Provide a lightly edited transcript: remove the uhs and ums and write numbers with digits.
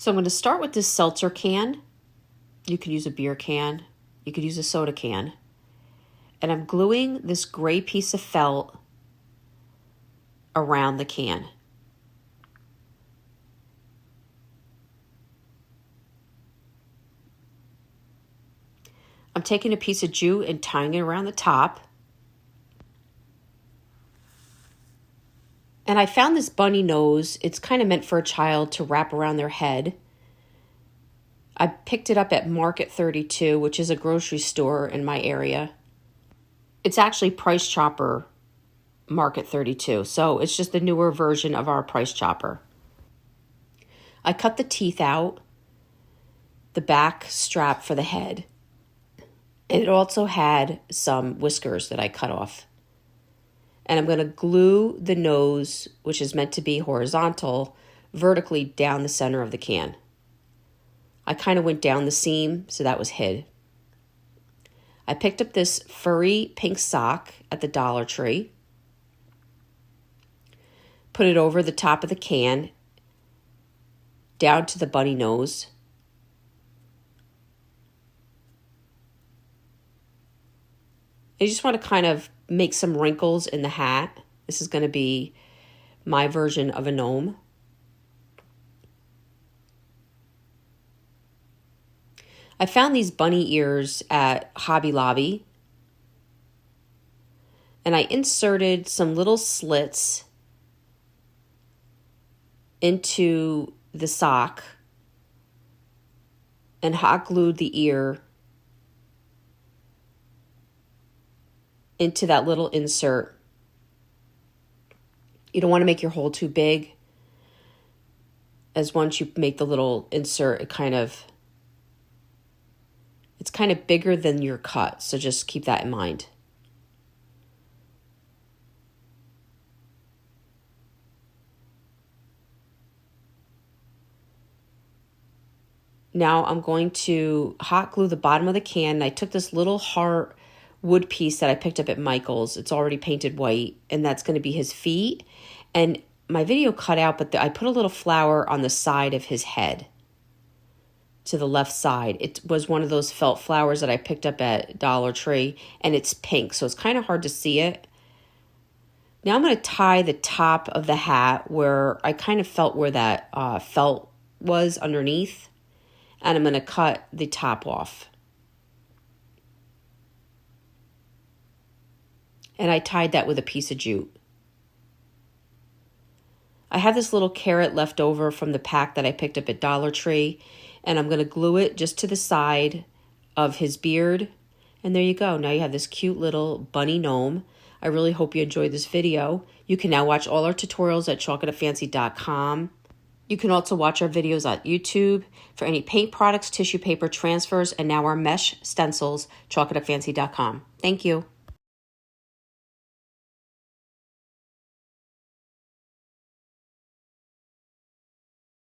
So I'm going to start with this seltzer can. You could use a beer can. You could use a soda can. And I'm gluing this gray piece of felt around the can. I'm taking a piece of jute and tying it around the top. And I found this bunny nose. It's kind of meant for a child to wrap around their head. I picked it up at Market 32, which is a grocery store in my area. It's actually Price Chopper Market 32, so it's just the newer version of our Price Chopper. I cut the teeth out, the back strap for the head, and it also had some whiskers that I cut off. And I'm going to glue the nose, which is meant to be horizontal, vertically down the center of the can. I kind of went down the seam, so that was hid. I picked up this furry pink sock at the Dollar Tree, put it over the top of the can, down to the bunny nose. I just want to kind of make some wrinkles in the hat. This is going to be my version of a gnome. I found these bunny ears at Hobby Lobby, and I inserted some little slits into the sock and hot glued the ear into that little insert. You don't want to make your hole too big, as once you make the little insert, it's kind of bigger than your cut, so just keep that in mind. Now I'm going to hot glue the bottom of the can. I took this little heart wood piece that I picked up at Michael's. It's already painted white, and that's going to be his feet. And my video cut out, but I put a little flower on the side of his head, to the left side. It was one of those felt flowers that I picked up at Dollar Tree, and it's pink, so it's kind of hard to see it. Now I'm going to tie the top of the hat where I kind of felt where that felt was underneath, and I'm going to cut the top off. And I tied that with a piece of jute. I have this little carrot left over from the pack that I picked up at Dollar Tree, and I'm going to glue it just to the side of his beard. And there you go. Now you have this cute little bunny gnome. I really hope you enjoyed this video. You can now watch all our tutorials at chalkitafancy.com. You can also watch our videos on YouTube for any paint products, tissue paper transfers, and now our mesh stencils, chalkitafancy.com. Thank you.